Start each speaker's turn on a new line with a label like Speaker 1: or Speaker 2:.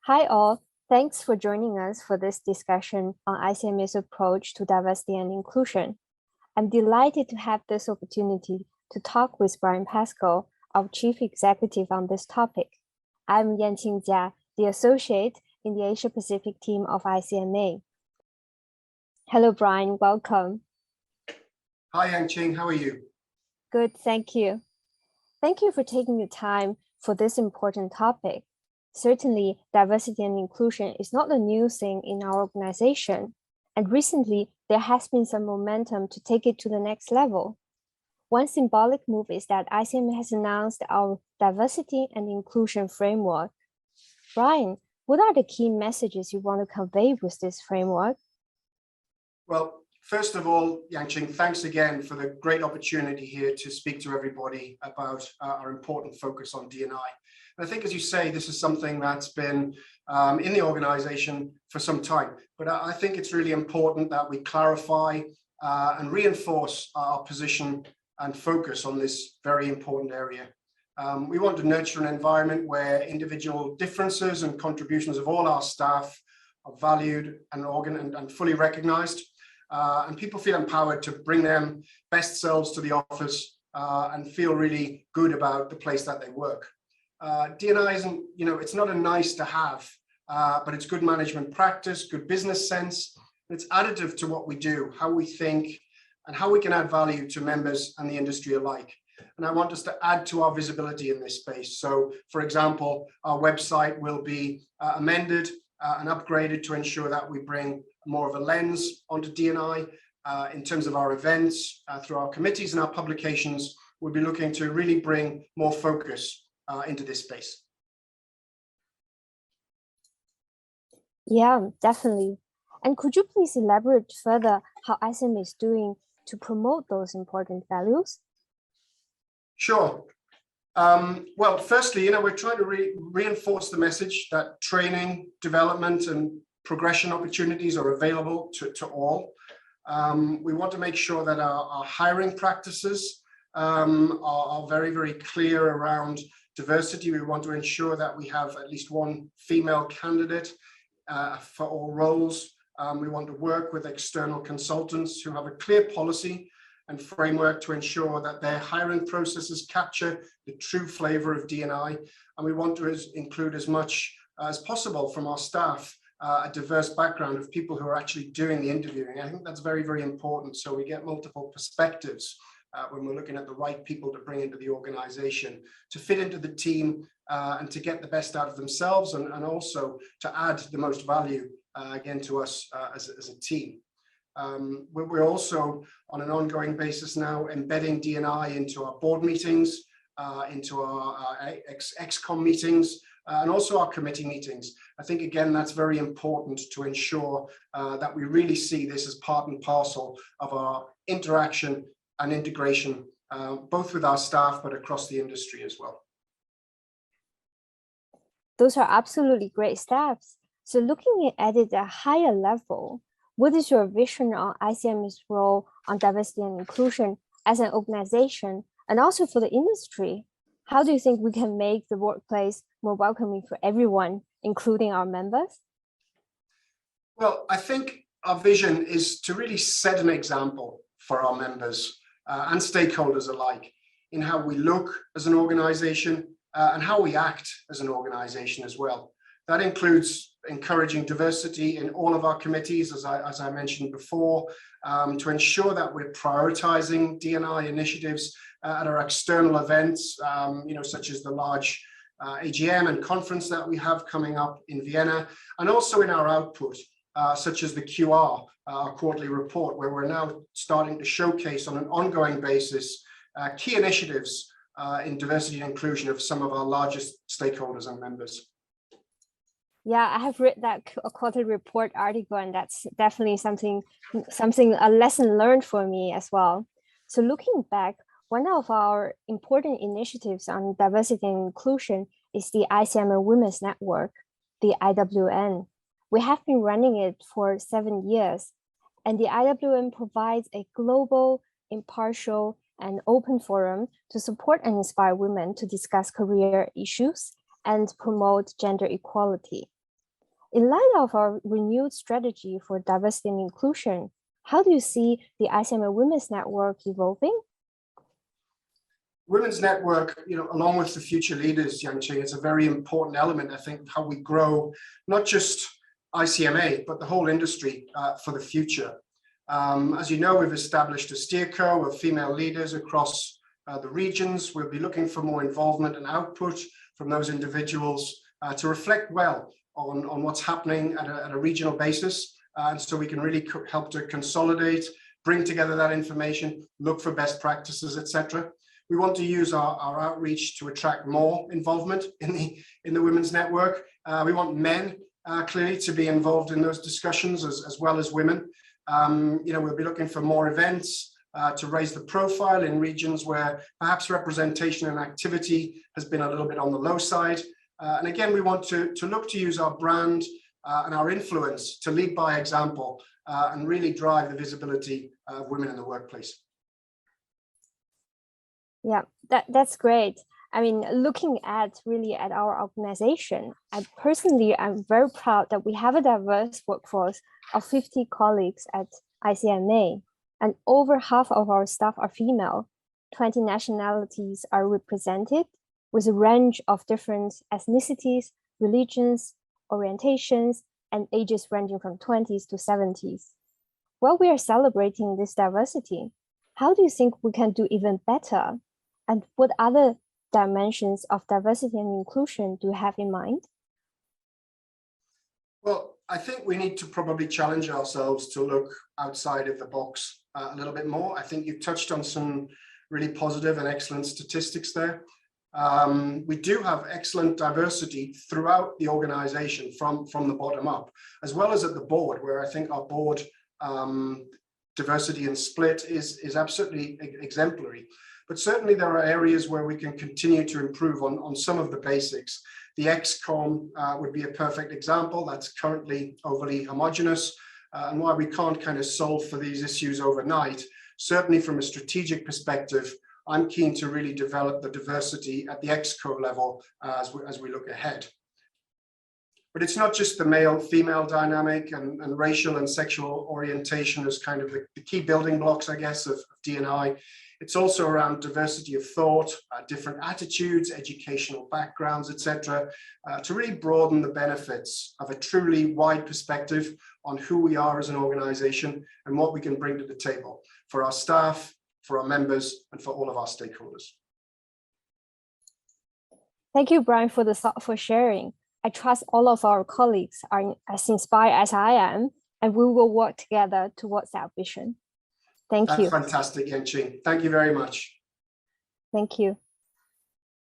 Speaker 1: Hi all, thanks for joining us for this discussion on ICMA's approach to diversity and inclusion. I'm delighted to have this opportunity to talk with Bryan Pascoe, our Chief Executive on this topic. I'm Yanqing Jia, the Associate in the Asia Pacific team of ICMA. Hello, Bryan, welcome.
Speaker 2: Hi, Yanqing, how are you?
Speaker 1: Good, thank you. Thank you for taking the time for this important topic. Certainly, diversity and inclusion is not a new thing in our organization, and recently there has been some momentum to take it to the next level. One symbolic move is that ICMA has announced our diversity and inclusion framework. Bryan, what are the key messages you want to convey with this framework?
Speaker 2: Well, first of all, Yanqing, thanks again for the great opportunity here to speak to everybody about our important focus on D&I. And I think, as you say, this is something that's been in the organization for some time. But I think it's really important that we clarify and reinforce our position and focus on this very important area. We want to nurture an environment where individual differences and contributions of all our staff are valued and fully recognized. And people feel empowered to bring their best selves to the office and feel really good about the place that they work. D&I isn't, it's not a nice to have, but it's good management practice, good business sense. It's additive to what we do, how we think, and how we can add value to members and the industry alike. And I want us to add to our visibility in this space. So, for example, our website will be amended and upgraded to ensure that we bring more of a lens onto D&I. In terms of our events, through our committees and our publications, we'll be looking to really bring more focus into this space.
Speaker 1: Yeah, definitely. And could you please elaborate further how ICMA is doing to promote those important values? Sure.
Speaker 2: Well, firstly, we're trying to reinforce the message that training, development, and progression opportunities are available to all. We want to make sure that our hiring practices are very, very clear around diversity. We want to ensure that we have at least one female candidate for all roles. We want to work with external consultants who have a clear policy and framework to ensure that their hiring processes capture the true flavor of D&I. And we want to include as much as possible from our staff a diverse background of people who are actually doing the interviewing. I think that's very, very important. So we get multiple perspectives when we're looking at the right people to bring into the organization, to fit into the team and to get the best out of themselves and also to add the most value, again, to us as a team. We're also, on an ongoing basis now, embedding D&I into our board meetings, into our ExCom meetings, and also our committee meetings. I think, again, that's very important to ensure that we really see this as part and parcel of our interaction and integration, both with our staff, but across the industry as well.
Speaker 1: Those are absolutely great steps. So looking at it at a higher level, what is your vision on ICM's role on diversity and inclusion as an organization and also for the industry? How do you think we can make the workplace more welcoming for everyone, including our members?
Speaker 2: Well, I think our vision is to really set an example for our members and stakeholders alike in how we look as an organization and how we act as an organization as well. That includes encouraging diversity in all of our committees, as I mentioned before, to ensure that we're prioritizing D&I initiatives at our external events, such as the large AGM and conference that we have coming up in Vienna, and also in our output, such as the QR, our quarterly report, where we're now starting to showcase on an ongoing basis key initiatives in diversity and inclusion of some of our largest stakeholders and members.
Speaker 1: Yeah, I have read that quarterly report article, and that's definitely something, a lesson learned for me as well. So looking back, one of our important initiatives on diversity and inclusion is the ICMA Womens Network, the IWN. We have been running it for 7 years, and the IWN provides a global, impartial, and open forum to support and inspire women to discuss career issues and promote gender equality. In light of our renewed strategy for diversity and inclusion, how do you see the ICMA Women's Network evolving?
Speaker 2: Women's Network, along with the future leaders, Yanqing, is a very important element, I think, how we grow, not just ICMA, but the whole industry for the future. As you know, we've established a steerco of female leaders across the regions. We'll be looking for more involvement and output from those individuals to reflect well on what's happening at a regional basis. And so we can really help to consolidate, bring together that information, look for best practices, etc. We want to use our outreach to attract more involvement in the Women's Network. We want men clearly to be involved in those discussions as well as women. We'll be looking for more events to raise the profile in regions where perhaps representation and activity has been a little bit on the low side. And again, we want to look to use our brand and our influence to lead by example and really drive the visibility of women in the workplace.
Speaker 1: Yeah, that's great. I mean, looking at our organization, I'm very proud that we have a diverse workforce of 50 colleagues at ICMA, and over half of our staff are female. 20 nationalities are represented with a range of different ethnicities, religions, orientations, and ages ranging from 20s to 70s. While we are celebrating this diversity, how do you think we can do even better? And what other dimensions of diversity and inclusion do you have in mind?
Speaker 2: Well, I think we need to probably challenge ourselves to look outside of the box a little bit more. I think you touched on some really positive and excellent statistics there. We do have excellent diversity throughout the organization from the bottom up, as well as at the board, where I think our board diversity and split is absolutely exemplary. But certainly there are areas where we can continue to improve on some of the basics. The ExCom would be a perfect example. That's currently overly homogenous, and why we can't kind of solve for these issues overnight. Certainly from a strategic perspective, I'm keen to really develop the diversity at the ExCo level as we look ahead. But it's not just the male-female dynamic and racial and sexual orientation as kind of the key building blocks, I guess, of D&I. It's also around diversity of thought, different attitudes, educational backgrounds, etc., to really broaden the benefits of a truly wide perspective on who we are as an organization and what we can bring to the table for our staff, for our members, and for all of our stakeholders.
Speaker 1: Thank you, Bryan, for the thoughtful sharing. I trust all of our colleagues are as inspired as I am, and we will work together towards that vision. Thank you.
Speaker 2: That's fantastic, Yanqing. Thank you very much.
Speaker 1: Thank you.